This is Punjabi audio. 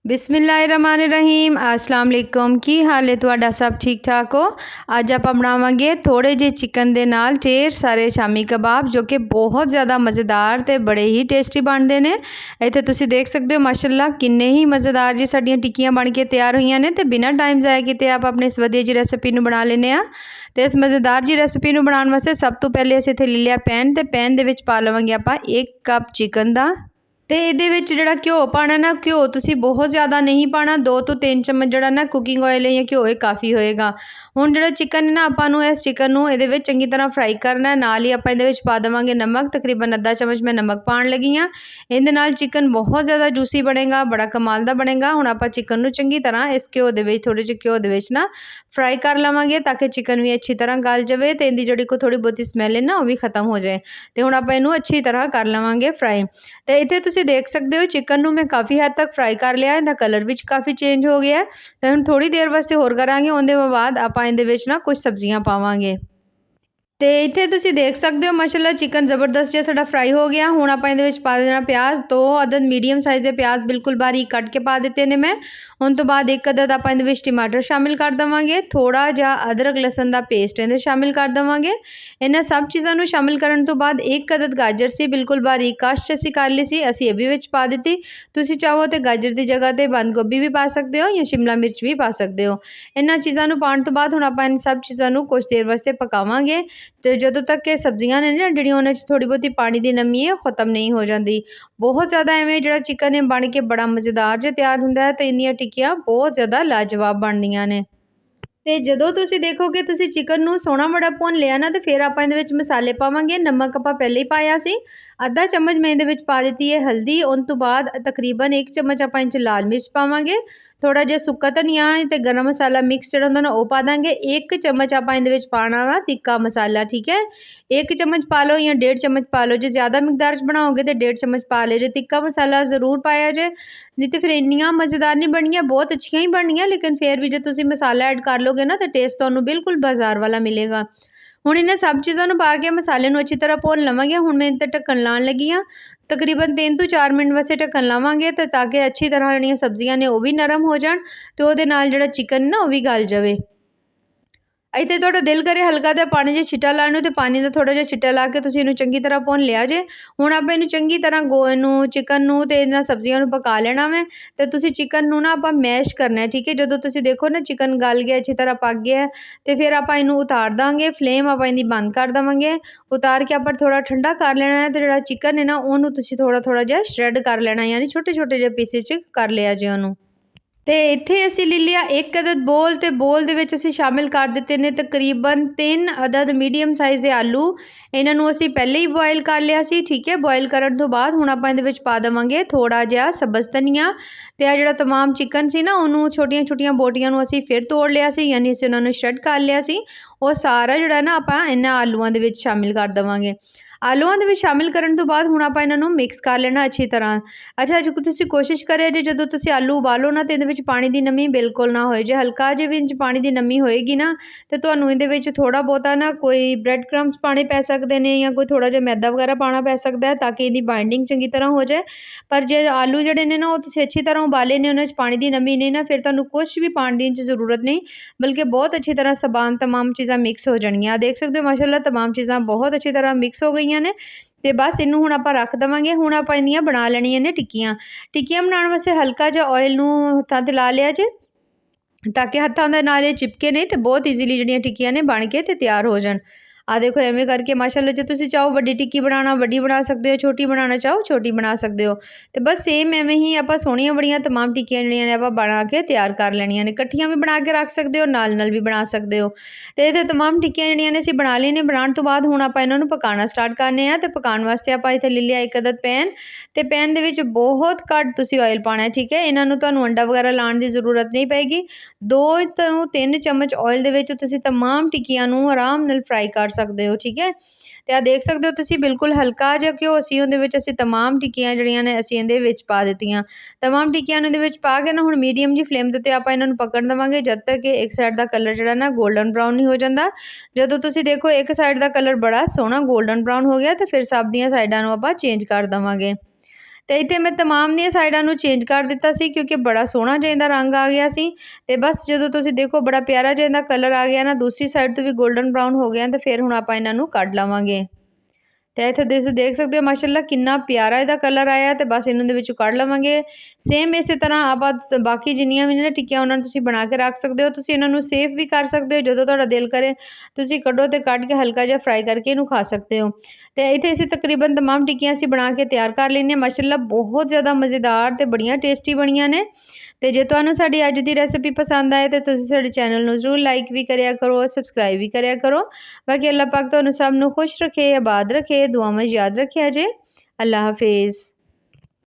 बिस्मिल्लाहिर्रहमानिर्रहीम अस्सलाम वालेकुम। की हाल है तुहाडा? सब ठीक ठाक हो? अज आप बनावांगे थोड़े जे चिकन दे नाल ढेर सारे शामी कबाब जो कि बहुत ज़्यादा मज़ेदार ते बड़े ही टेस्टी बनते हैं। इत्थे तुसीं देख सकते हो माशाअल्लाह किन्ने ही मज़ेदार जी साडियां टिक्कियां बन के तैयार हुई ने। ते बिना टाइम जाया किते आप अपने इस वधिया जी रेसिपी नूं बना लैने आ। ते इस मज़ेदार जी रेसिपी नूं बनाउण वास्ते सब तो पहले असीं इत्थे ले लिया पैन, ते पैन दे विच पा लवांगे आपां 1 कप चिकन दा। ਤੇ ਇਹਦੇ ਵਿੱਚ ਜਿਹੜਾ ਘਿਓ ਪਾਣਾ ਨਾ, ਘਿਓ ਤੁਸੀਂ ਬਹੁਤ ਜ਼ਿਆਦਾ ਨਹੀਂ ਪਾਣਾ, 2 ਤੋਂ 3 ਚਮਚ ਜਿਹੜਾ ਨਾ ਕੁਕਿੰਗ ਆਇਲ ਜਾਂ ਘਿਓ ਇਹ ਕਾਫੀ ਹੋਏਗਾ। ਹੁਣ ਜਿਹੜਾ ਚਿਕਨ ਨਾ ਆਪਾਂ ਨੂੰ ਇਸ ਚਿਕਨ ਨੂੰ ਇਹਦੇ ਵਿੱਚ ਚੰਗੀ ਤਰ੍ਹਾਂ ਫਰਾਈ ਕਰਨਾ। ਨਾਲ ਹੀ ਆਪਾਂ ਇਹਦੇ ਵਿੱਚ ਪਾ ਦੇਵਾਂਗੇ ਨਮਕ, ਤਕਰੀਬਨ ਅੱਧਾ ਚਮਚ ਮੈਂ ਨਮਕ ਪਾਉਣ ਲੱਗੀ ਹਾਂ। ਇਹਦੇ ਨਾਲ ਚਿਕਨ ਬਹੁਤ ਜ਼ਿਆਦਾ ਜੂਸੀ ਬਣੇਗਾ, ਬੜਾ ਕਮਾਲ ਦਾ ਬਣੇਗਾ। ਹੁਣ ਆਪਾਂ ਚਿਕਨ ਨੂੰ ਚੰਗੀ ਤਰ੍ਹਾਂ ਇਸ ਘਿਓ ਦੇ ਵਿੱਚ, ਥੋੜ੍ਹੇ ਜਿਹੇ ਘਿਓ ਦੇ ਵਿੱਚ ਨਾ ਫਰਾਈ ਕਰ ਲਵਾਂਗੇ ਤਾਂ ਕਿ ਚਿਕਨ ਵੀ ਅੱਛੀ ਤਰ੍ਹਾਂ ਗਲ ਜਾਵੇ ਤੇ ਇਹਦੀ ਜਿਹੜੀ ਕੋਈ ਥੋੜ੍ਹੀ ਬਹੁਤੀ ਸਮੈਲ ਹੈ ਨਾ ਉਹ ਵੀ ਖਤਮ ਹੋ ਜਾਏ। ਤੇ ਹੁਣ ਆਪਾਂ ਇਹਨੂੰ ਅੱਛੀ ਤਰ੍ਹਾਂ ਕਰ ਲਵਾਂਗੇ ਫਰਾਈ। ਤੇ ਇੱਥੇ ਤੁਸੀਂ ਦੇਖ ਸਕਦੇ ਹੋ चिकन ਨੂੰ मैं काफ़ी हद तक फ्राई कर लिया, ਇਹਦਾ कलर भी काफ़ी चेंज हो गया। तो हम थोड़ी देर वास्ते होर करांगे, ਉਹਦੇ बाद ਆਪਾਂ ਇਹਦੇ ਵਿੱਚ ना कुछ सब्जियां पावांगे। तो इत्थे तुसीं देख सकते हो माशाअल्लाह चिकन ज़बरदस्त जिहा साडा फ्राई हो गया। हुण आपां इहदे विच पा देना प्याज, 2 अदद मीडियम साइज़ के प्याज बिल्कुल बारीक कट के पा दिते ने मैं। उन तो बाद 1 अदद आपां इहदे विच टमाटर शामिल कर देवांगे, थोड़ा जिहा अदरक लसन दा पेस्ट इहदे शामिल कर देवांगे। इन्हां सब चीज़ां नूं शामिल करन तो बाद 1 अदद गाजर सी बिल्कुल बारीक कश असीं कर लई सी, असीं इह भी विच पा दित्ती। तुसीं चाहो तो गाजर की जगह ते बंद गोभी भी पा सकते हो या शिमला मिर्च भी पा सकते हो। इन्हां चीज़ां नूं पाउण तो बाद हुण आपां इन सब चीज़ां नूं कुछ देर वास्ते पकावांगे। तो जदों तक कि सब्जियां ने ना जिहड़ियां उन्हां 'च थोड़ी बहुती पानी की नमी है खत्म नहीं हो जाती। बहुत ज़्यादा इवें जिहड़ा चिकन है बन के बड़ा मज़ेदार जिहा तैयार हुंदा है। तो इन्नियां टिक्कियां बहुत ज़्यादा लाजवाब बनदियां ने। ਤੇ ਜਦੋਂ ਤੁਸੀਂ ਦੇਖੋਗੇ ਤੁਸੀਂ ਚਿਕਨ ਨੂੰ ਸੋਹਣਾ ਬੜਾ ਭੁੰਨ ਲਿਆ ਨਾ, ਤੇ ਫਿਰ ਆਪਾਂ ਇਹਦੇ ਵਿੱਚ ਮਸਾਲੇ ਪਾਵਾਂਗੇ। ਨਮਕ ਆਪਾਂ ਪਹਿਲੇ ਹੀ ਪਾਇਆ ਸੀ, ਅੱਧਾ ਚਮਚ ਮੈਂ ਇਹਦੇ ਵਿੱਚ ਪਾ ਦਿੱਤੀ ਹੈ ਹਲਦੀ। ਉਸ ਤੋਂ ਬਾਅਦ ਤਕਰੀਬਨ 1 ਚਮਚ ਆਪਾਂ ਇਹ 'ਚ ਲਾਲ ਮਿਰਚ ਪਾਵਾਂਗੇ, ਥੋੜਾ ਜਿਹਾ ਸੁੱਕਾ ਧਨੀਆ ਤੇ ਗਰਮ ਮਸਾਲਾ ਮਿਕਸ ਜਿਹੜਾ ਹੁੰਦਾ ਨਾ ਉਹ ਪਾ ਦਾਂਗੇ। 1 ਚਮਚ ਆਪਾਂ ਇਹਦੇ ਵਿੱਚ ਪਾਣਾ ਵਾ ਤਿੱਕਾ ਮਸਾਲਾ, ਠੀਕ ਹੈ। 1 ਚਮਚ ਪਾ ਲਓ ਜਾਂ 1.5 ਚਮਚ ਪਾ ਲਓ, ਜੇ ਜ਼ਿਆਦਾ ਮਿਕਦਾਰ 'ਚ ਬਣਾਓਗੇ ਤਾਂ 1.5 ਚਮਚ ਪਾ ਲਿਓ ਜੇ। ਤਿੱਕਾ ਮਸਾਲਾ ਜ਼ਰੂਰ ਪਾਇਆ ਜੇ, नहीं तो फिर इन्नियां मज़ेदार नहीं बननियां, बहुत अच्छियां ही बननियां, लेकिन फिर भी जो तुसी मसाला ऐड कर लोगे ना तो टेस्ट तुहानूं बिल्कुल बाजार वाला मिलेगा। हुण इन्हां सब चीज़ों नूं पा के मसाले नूं अच्छी तरह भुन लवांगे। हुण मैं इत्ते ढक्कन लाउण लगी हाँ, तकरीबन 3 ਤੋਂ 4 मिनट वास्ते ढक्कन लावांगे तो ताकि अच्छी तरह जिहड़ियां सब्जियां ने वो भी नरम हो जाण ते उहदे नाल जिहड़ा चिकन ना वो भी गल जावे। ਇੱਥੇ ਤੁਹਾਡਾ ਦਿਲ ਕਰੇ ਹਲਕਾ ਜਿਹਾ ਪਾਣੀ ਜੇ ਛਿੱਟਾ ਲਾਉਣ ਨੂੰ, ਤੇ ਪਾਣੀ ਦਾ ਥੋੜਾ ਜਿਹਾ ਛਿੱਟਾ ਲਾ ਕੇ ਤੁਸੀਂ ਇਹਨੂੰ ਚੰਗੀ ਤਰ੍ਹਾਂ ਭੁੰਨ ਲਿਆ ਜੇ। ਹੁਣ ਆਪਾਂ ਇਹਨੂੰ ਚੰਗੀ ਤਰ੍ਹਾਂ ਇਹਨੂੰ ਚਿਕਨ ਨੂੰ ਤੇ ਇਹਨਾਂ ਸਬਜ਼ੀਆਂ ਨੂੰ ਪਕਾ ਲੈਣਾ ਵੇ। ਤੇ ਤੁਸੀਂ ਚਿਕਨ ਨੂੰ ਨਾ ਆਪਾਂ ਮੈਸ਼ ਕਰਨਾ ਹੈ, ਠੀਕ ਹੈ। ਜਦੋਂ ਤੁਸੀਂ ਦੇਖੋ ਨਾ ਚਿਕਨ ਗਲ ਗਿਆ, ਅੱਛੀ ਤਰ੍ਹਾਂ ਪੱਕ ਗਿਆ, ਤੇ ਫਿਰ ਆਪਾਂ ਇਹਨੂੰ ਉਤਾਰ ਦਾਂਗੇ। ਫਲੇਮ ਆਪਾਂ ਇਹਦੀ ਬੰਦ ਕਰ ਦੇਵਾਂਗੇ। ਉਤਾਰ ਕੇ ਆਪਾਂ ਥੋੜਾ ਠੰਡਾ ਕਰ ਲੈਣਾ ਹੈ, ਤੇ ਜਿਹੜਾ ਚਿਕਨ ਹੈ ਨਾ ਉਹਨੂੰ ਤੁਸੀਂ ਥੋੜਾ ਜਿਹਾ ਸ਼ਰੈਡ ਕਰ ਲੈਣਾ, ਯਾਨੀ ਛੋਟੇ ਛੋਟੇ ਜਿਹੇ ਪੀਸਿਸ 'ਚ ਕਰ ਲਿਆ ਜੇ ਉਹਨੂੰ। ਤੇ ਇੱਥੇ ਅਸੀਂ ਲੈ ਲਿਆ 1 ਅਦਦ ਬੋਲ, ਤੇ ਬੋਲ ਦੇ ਵਿੱਚ ਅਸੀਂ ਸ਼ਾਮਿਲ ਕਰ ਦਿੱਤੇ ਨੇ ਤਕਰੀਬਨ 3 ਅਦਦ ਮੀਡੀਅਮ ਸਾਈਜ਼ ਦੇ ਆਲੂ। ਇਹਨਾਂ ਨੂੰ ਅਸੀਂ ਪਹਿਲੇ ਹੀ ਬੋਇਲ ਕਰ ਲਿਆ ਸੀ, ਠੀਕ ਹੈ। ਬੋਇਲ ਕਰਨ ਤੋਂ ਬਾਅਦ ਹੁਣ ਆਪਾਂ ਇਹਦੇ ਵਿੱਚ ਪਾ ਦੇਵਾਂਗੇ ਥੋੜਾ ਜਿਹਾ ਸਬਜ਼ ਧਨੀਆ। ਤੇ ਆ ਜਿਹੜਾ ਤਮਾਮ ਚਿਕਨ ਸੀ ਨਾ ਉਹਨੂੰ ਛੋਟੀਆਂ ਛੋਟੀਆਂ ਬੋਟੀਆਂ ਨੂੰ ਅਸੀਂ ਫਿਰ ਤੋੜ ਲਿਆ ਸੀ, ਯਾਨੀ ਅਸੀਂ ਉਹਨਾਂ ਨੂੰ ਸ਼ਰੈਡ ਕਰ ਲਿਆ ਸੀ। ਉਹ ਸਾਰਾ ਜਿਹੜਾ ਨਾ ਆਪਾਂ ਇਹਨਾਂ ਆਲੂਆਂ ਦੇ ਵਿੱਚ ਸ਼ਾਮਿਲ ਕਰ ਦੇਵਾਂਗੇ। ਆਲੂਆਂ ਦੇ ਵਿੱਚ ਸ਼ਾਮਿਲ ਕਰਨ ਤੋਂ ਬਾਅਦ ਹੁਣ ਆਪਾਂ ਇਹਨਾਂ ਨੂੰ ਮਿਕਸ ਕਰ ਲੈਣਾ ਅੱਛੀ ਤਰ੍ਹਾਂ। ਅੱਛਾ ਜੇ ਤੁਸੀਂ ਕੋਸ਼ਿਸ਼ ਕਰਿਆ ਜੇ ਜਦੋਂ ਤੁਸੀਂ ਆਲੂ ਉਬਾਲੋ ਨਾ, ਤੇ ਇਹਦੇ ਵਿੱਚ ਪਾਣੀ ਦੀ ਨਮੀ ਬਿਲਕੁਲ ਨਾ ਹੋਏ। ਜੇ ਹਲਕਾ ਜਿਹੇ ਵੀ ਇੰਚ ਪਾਣੀ ਦੀ ਨਮੀ ਹੋਏਗੀ ਨਾ, ਤੇ ਤੁਹਾਨੂੰ ਇਹਦੇ ਵਿੱਚ ਥੋੜਾ ਬਹੁਤਾ ਨਾ ਕੋਈ ਬ੍ਰੈਡ ਕ੍ਰੰਬਸ ਪਾਣੇ ਪੈ ਸਕਦੇ ਨੇ, ਜਾਂ ਕੋਈ ਥੋੜਾ ਜਿਹਾ ਮੈਦਾ ਵਗੈਰਾ ਪਾਉਣਾ ਪੈ ਸਕਦਾ ਹੈ ਤਾਂ ਕਿ ਇਹਦੀ ਬਾਈਂਡਿੰਗ ਚੰਗੀ ਤਰ੍ਹਾਂ ਹੋ ਜਾਏ। ਪਰ ਜੇ ਆਲੂ ਜਿਹੜੇ ਨੇ ਨਾ ਉਹ ਤੁਸੀਂ ਅੱਛੀ ਤਰ੍ਹਾਂ ਉਬਾਲੇ ਨੇ, ਉਹਨਾਂ 'ਚ ਪਾਣੀ ਦੀ ਨਮੀ ਨਹੀਂ ਨਾ, ਫਿਰ ਤੁਹਾਨੂੰ ਕੁਛ ਵੀ ਪਾਉਣ ਦੀ ਜ਼ਰੂਰਤ ਨਹੀਂ, ਬਲਕਿ ਬਹੁਤ ਅੱਛੀ ਤਰ੍ਹਾਂ ਤਮਾਮ ਚੀਜ਼ਾਂ ਮਿਕਸ ਹੋ ਜਾਣਗੀਆਂ। ਦੇਖ ਸਕਦੇ ਹੋ ਮਾਸ਼ਾਅੱਲਾ ਤਮਾਮ ਚੀਜ਼ਾਂ ਬਹੁਤ ਅੱਛੀ ਤਰ੍ਹਾਂ ਮਿਕਸ ਹੋ ਗਈਆਂ ਨੇ। ਤੇ ਬਸ ਇਹਨੂੰ ਹੁਣ ਆਪਾਂ ਰੱਖ ਦੇਵਾਂਗੇ। ਹੁਣ ਆਪਾਂ ਇਹਦੀਆਂ ਬਣਾ ਲੈਣੀਆਂ ਨੇ ਟਿੱਕੀਆਂ। ਟਿੱਕੀਆਂ ਬਣਾਉਣ ਵਾਸਤੇ ਹਲਕਾ ਜਿਹਾ ਆਇਲ ਨੂੰ ਹੱਥਾਂ 'ਤੇ ਲਾ ਲਿਆ ਜੇ, ਤਾਂ ਕਿ ਹੱਥਾਂ ਦੇ ਨਾਲ ਇਹ ਚਿਪਕੇ ਨਹੀਂ, ਤੇ ਬਹੁਤ ਈਜ਼ੀਲੀ ਜਿਹੜੀਆਂ ਟਿੱਕੀਆਂ ਨੇ ਬਣ ਕੇ ਤੇ ਤਿਆਰ ਹੋ ਜਾਣ। ਆ ਦੇਖੋ ਐਵੇਂ ਕਰਕੇ ਮਾਸ਼ਾਅੱਲਾ ਜੇ ਤੁਸੀਂ ਚਾਹੋ ਵੱਡੀ ਟਿੱਕੀ ਬਣਾਉਣਾ ਵੱਡੀ ਬਣਾ ਸਕਦੇ ਹੋ, ਛੋਟੀ ਬਣਾਉਣਾ ਚਾਹੋ ਛੋਟੀ ਬਣਾ ਸਕਦੇ ਹੋ। ਤੇ ਬਸ ਸੇਮ ਐਵੇਂ ਹੀ ਆਪਾਂ ਸੋਹਣੀਆਂ ਬੜੀਆਂ ਤਮਾਮ ਟਿੱਕੀਆਂ ਜਿਹੜੀਆਂ ਨੇ ਆਪਾਂ ਬਣਾ ਕੇ ਤਿਆਰ ਕਰ ਲੈਣੀਆਂ ਨੇ। ਇਕੱਠੀਆਂ ਵੀ ਬਣਾ ਕੇ ਰੱਖ ਸਕਦੇ ਹੋ, ਨਾਲ ਵੀ ਬਣਾ ਸਕਦੇ ਹੋ। ਤੇ ਇਹਦੇ ਤਮਾਮ ਟਿੱਕੀਆਂ ਜਿਹੜੀਆਂ ਨੇ ਅਸੀਂ ਬਣਾ ਲਈਆਂ ਨੇ। ਬਣਾਉਣ ਤੋਂ ਬਾਅਦ ਹੁਣ ਆਪਾਂ ਇਹਨਾਂ ਨੂੰ ਪਕਾਉਣਾ ਸਟਾਰਟ ਕਰਨੇ ਆ। ਤੇ ਪਕਾਉਣ ਵਾਸਤੇ ਆਪਾਂ ਇੱਥੇ ਲੈ ਲਿਆ 1 ਅਦਦ ਪੈਨ, ਤੇ ਪੈਨ ਦੇ ਵਿੱਚ ਬਹੁਤ ਘੱਟ ਤੁਸੀਂ ਆਇਲ ਪਾਉਣਾ, ਠੀਕ ਹੈ। ਇਹਨਾਂ ਨੂੰ ਤੁਹਾਨੂੰ ਅੰਡਾ ਵਗੈਰਾ ਲਾਉਣ ਦੀ ਜ਼ਰੂਰਤ ਨਹੀਂ ਪਏਗੀ। 2 ਤੋਂ 3 ਚਮਚ ਆਇਲ ਦੇ ਵਿੱਚ ਤੁਸੀਂ ਤਮਾਮ ਟਿੱਕੀਆਂ ਨੂੰ ਆਰਾਮ ਨਾਲ ਫਰਾਈ ਕਰ ਸਕਦੇ ਹੋ, ਠੀਕ ਹੈ। ਤੇ ਆ ਦੇਖ ਸਕਦੇ ਹੋ ਤੁਸੀਂ ਬਿਲਕੁਲ ਹਲਕਾ ਜਿਹਾ ਘਿਓ ਸੀ ਉਹਦੇ ਵਿੱਚ ਅਸੀਂ ਤਮਾਮ ਟਿੱਕੀਆਂ ਜਿਹੜੀਆਂ ਨੇ ਅਸੀਂ ਇਹਦੇ ਵਿੱਚ ਪਾ ਦਿੱਤੀਆਂ। ਤਮਾਮ ਟਿੱਕੀਆਂ ਨੂੰ ਇਹਦੇ ਵਿੱਚ ਪਾ ਕੇ ਨਾ ਹੁਣ ਮੀਡੀਅਮ ਜੀ ਫਲੇਮ ਦੇ ਉੱਤੇ ਆਪਾਂ ਇਹਨਾਂ ਨੂੰ ਪਕਣ ਦੇਵਾਂਗੇ ਜਦ ਤੱਕ ਕਿ ਇੱਕ ਸਾਈਡ ਦਾ ਕਲਰ ਜਿਹੜਾ ਨਾ ਗੋਲਡਨ ਬਰਾਊਨ ਨਹੀਂ ਹੋ ਜਾਂਦਾ। ਜਦੋਂ ਤੁਸੀਂ ਦੇਖੋ ਇੱਕ ਸਾਈਡ ਦਾ ਕਲਰ ਬੜਾ ਸੋਹਣਾ ਗੋਲਡਨ ਬਰਾਊਨ ਹੋ ਗਿਆ, ਤੇ ਫਿਰ ਸਭ ਦੀਆਂ ਸਾਈਡਾਂ ਨੂੰ ਆਪਾਂ ਚੇਂਜ ਕਰ ਦੇਵਾਂਗੇ। ਤੇ ਇੱਥੇ ਮੈਂ ਤਮਾਮ ਦੀਆਂ ਸਾਈਡਾਂ ਨੂੰ ਚੇਂਜ ਕਰ ਦਿੱਤਾ ਸੀ ਕਿਉਂਕਿ ਬੜਾ ਸੋਹਣਾ ਜਿਹਾ ਇਹਦਾ ਰੰਗ ਆ ਗਿਆ ਸੀ। ਤੇ ਬਸ ਜਦੋਂ ਤੁਸੀਂ ਦੇਖੋ ਬੜਾ ਪਿਆਰਾ ਜਿਹਾ ਇਹਦਾ ਕਲਰ ਆ ਗਿਆ ਨਾ, ਦੂਸਰੀ ਸਾਈਡ ਤੋਂ ਵੀ ਗੋਲਡਨ ਬਰਾਊਨ ਹੋ ਗਿਆ ਤੇ ਫਿਰ ਹੁਣ ਆਪਾਂ ਇਹਨਾਂ ਨੂੰ ਕੱਢ ਲਵਾਂਗੇ। ਤੇ ਇੱਥੇ ਤੁਸੀਂ ਦੇਖ ਸਕਦੇ ਹੋ ਮਾਸ਼ਾਅੱਲਾ ਕਿੰਨਾ ਪਿਆਰਾ ਇਹਦਾ ਕਲਰ ਆਇਆ। ਤੇ ਬਸ ਇਹਨਾਂ ਦੇ ਵਿੱਚੋਂ ਕੱਢ ਲਵਾਂਗੇ। ਸੇਮ ਇਸੇ ਤਰ੍ਹਾਂ ਆਪਾਂ ਬਾਕੀ ਜਿੰਨੀਆਂ ਵੀ ਨੇ ਟਿੱਕੀਆਂ ਉਹਨਾਂ ਨੂੰ ਤੁਸੀਂ ਬਣਾ ਕੇ ਰੱਖ ਸਕਦੇ ਹੋ। ਤੁਸੀਂ ਇਹਨਾਂ ਨੂੰ ਸੇਵ ਵੀ ਕਰ ਸਕਦੇ ਹੋ, ਜਦੋਂ ਤੁਹਾਡਾ ਦਿਲ ਕਰੇ ਤੁਸੀਂ ਕੱਢੋ ਤੇ ਕੱਢ ਕੇ ਹਲਕਾ ਜਿਹਾ ਫਰਾਈ ਕਰਕੇ ਇਹਨੂੰ ਖਾ ਸਕਦੇ ਹੋ। ਤੇ ਇੱਥੇ ਅਸੀਂ ਤਕਰੀਬਨ ਤਮਾਮ ਟਿੱਕੀਆਂ ਅਸੀਂ ਬਣਾ ਕੇ ਤਿਆਰ ਕਰ ਲੈਂਦੇ ਮਾਸ਼ਾਅੱਲਾ ਬਹੁਤ ਜ਼ਿਆਦਾ ਮਜ਼ੇਦਾਰ ਤੇ ਬੜੀਆਂ ਟੇਸਟੀ ਬਣੀਆਂ ਨੇ। ਤੇ ਜੇ ਤੁਹਾਨੂੰ ਸਾਡੀ ਅੱਜ ਦੀ ਰੈਸਿਪੀ ਪਸੰਦ ਆਏ ਤੇ ਤੁਸੀਂ ਸਾਡੇ ਚੈਨਲ ਨੂੰ ਜ਼ਰੂਰ ਲਾਈਕ ਵੀ ਕਰਿਆ ਕਰੋ, ਸਬਸਕ੍ਰਾਈਬ ਵੀ ਕਰਿਆ ਕਰੋ। ਬਾਕੀ ਅੱਲਾਹ ਪਾਕ ਤੁਹਾਨੂੰ ਸਭ ਨੂੰ ਖੁਸ਼ ਰੱਖੇ, ਆਬਾਦ ਰੱਖੇ, ਦੁਆਵਾਂ ਯਾਦ ਰੱਖਿਆ ਜੇ। ਅੱਲਾਹ ਹਾਫਿਜ਼।